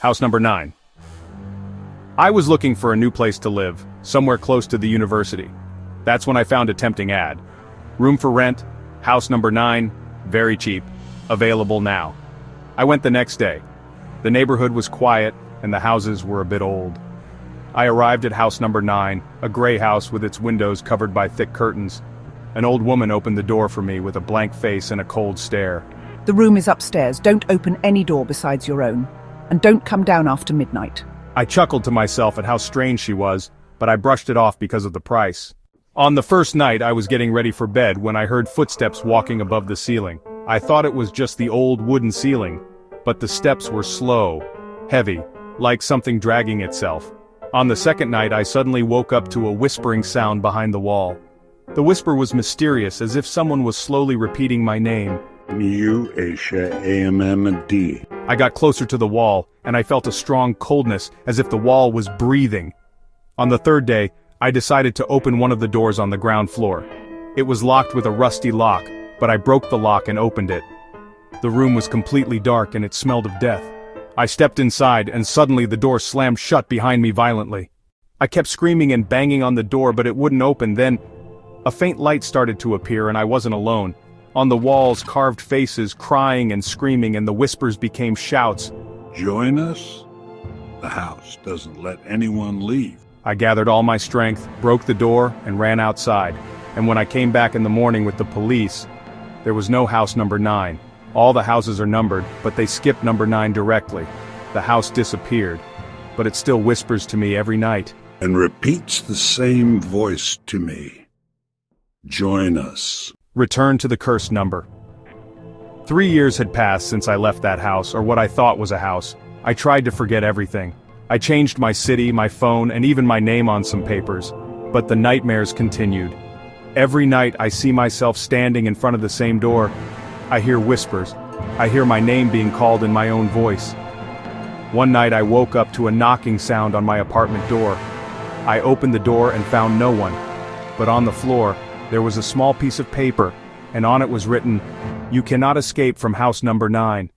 House number 9. I was looking for a new place to live, somewhere close to the university. That's when I found a tempting ad. Room for rent, house number 9, very cheap, available now. I went the next day. The neighborhood was quiet, and the houses were a bit old. I arrived at house number 9, a gray house with its windows covered by thick curtains. An old woman opened the door for me with a blank face and a cold stare. The room is upstairs. Don't open any door besides your own. And don't come down after midnight. I chuckled to myself at how strange she was, but I brushed it off because of the price. On the first night I was getting ready for bed when I heard footsteps walking above the ceiling. I thought it was just the old wooden ceiling, but the steps were slow, heavy, like something dragging itself. On the second night I suddenly woke up to a whispering sound behind the wall. The whisper was mysterious, as if someone was slowly repeating my name. U-H-A-M-M-D. I got closer to the wall, and I felt a strong coldness, as if the wall was breathing. On the third day, I decided to open one of the doors on the ground floor. It was locked with a rusty lock, but I broke the lock and opened it. The room was completely dark and it smelled of death. I stepped inside, and suddenly the door slammed shut behind me violently. I kept screaming and banging on the door, but it wouldn't open. Then a faint light started to appear, and I wasn't alone. On the walls, carved faces, crying and screaming, and the whispers became shouts. Join us? The house doesn't let anyone leave. I gathered all my strength, broke the door, and ran outside. And when I came back in the morning with the police, there was no house number 9. All the houses are numbered, but they skipped number 9 directly. The house disappeared, but it still whispers to me every night. And repeats the same voice to me. Join us. Return to the cursed number. 3 years had passed since I left that house, or what I thought was a house. I tried to forget everything. I changed my city, my phone, and even my name on some papers. But the nightmares continued. Every night I see myself standing in front of the same door. I hear whispers. I hear my name being called in my own voice. One night I woke up to a knocking sound on my apartment door. I opened the door and found no one. But on the floor, there was a small piece of paper, and on it was written, "You cannot escape from house number 9.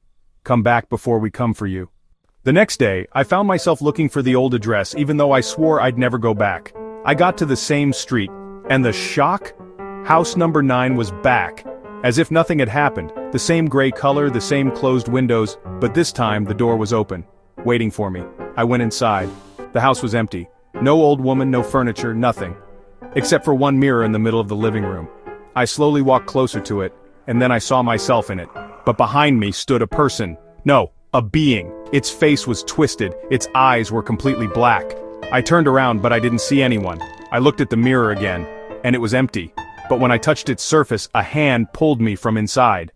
Come back before we come for you." The next day, I found myself looking for the old address, even though I swore I'd never go back. I got to the same street, and the shock? House number 9 was back. As if nothing had happened, the same gray color, the same closed windows, but this time the door was open, waiting for me. I went inside. The house was empty. No old woman, no furniture, nothing. Except for one mirror in the middle of the living room. I slowly walked closer to it, and then I saw myself in it. But behind me stood a person. No, a being. Its face was twisted, its eyes were completely black. I turned around, but I didn't see anyone. I looked at the mirror again, and it was empty. But when I touched its surface, a hand pulled me from inside.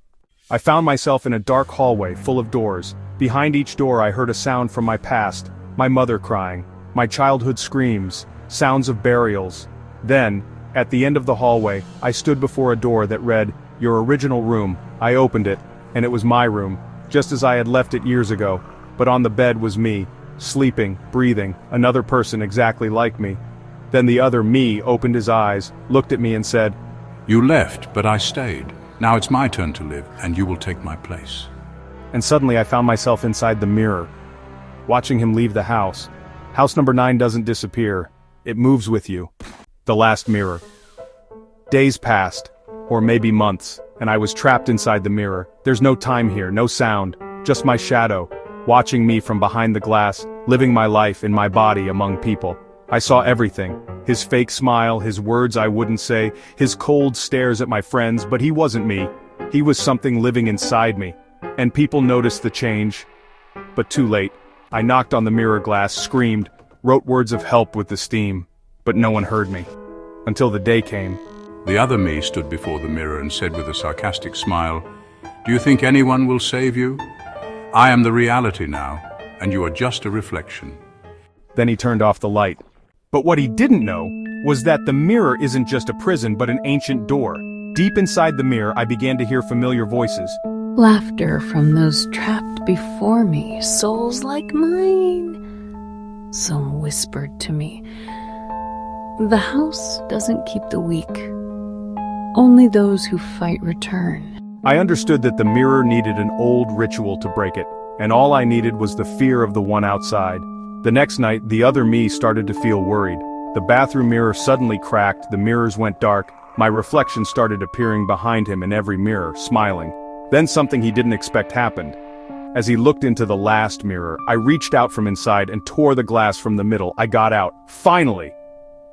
I found myself in a dark hallway full of doors. Behind each door I heard a sound from my past, my mother crying, my childhood screams, sounds of burials. Then, at the end of the hallway, I stood before a door that read, "Your original room." I opened it, and it was my room, just as I had left it years ago. But on the bed was me, sleeping, breathing, another person exactly like me. Then the other me opened his eyes, looked at me and said, "You left, but I stayed. Now it's my turn to live, and you will take my place." And suddenly I found myself inside the mirror, watching him leave the house. House number 9 doesn't disappear. It moves with you. The last mirror. Days passed, or maybe months, and I was trapped inside the mirror. There's no time here, no sound, just my shadow, watching me from behind the glass, living my life in my body among people. I saw everything. His fake smile, his words I wouldn't say, his cold stares at my friends, but he wasn't me. He was something living inside me. And people noticed the change. But too late. I knocked on the mirror glass, screamed, wrote words of help with the steam. But no one heard me. Until the day came. The other me stood before the mirror and said with a sarcastic smile, "Do you think anyone will save you? I am the reality now, and you are just a reflection." Then he turned off the light. But what he didn't know was that the mirror isn't just a prison but an ancient door. Deep inside the mirror I began to hear familiar voices. Laughter from those trapped before me, souls like mine. Some whispered to me, "The house doesn't keep the weak. Only those who fight return." I understood that the mirror needed an old ritual to break it. and all I needed was the fear of the one outside. The next night, the other me started to feel worried. The bathroom mirror suddenly cracked, the mirrors went dark, my reflection started appearing behind him in every mirror, smiling. Then something he didn't expect happened. As he looked into the last mirror, I reached out from inside and tore the glass from the middle. I got out, finally!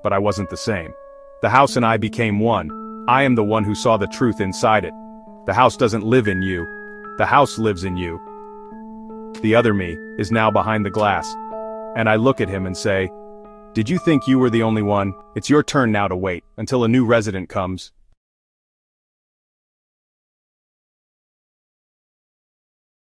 But I wasn't the same. The house and I became one. I am the one who saw the truth inside it. The house doesn't live in you. The house lives in you. The other me is now behind the glass. And I look at him and say, "Did you think you were the only one? It's your turn now to wait, until a new resident comes."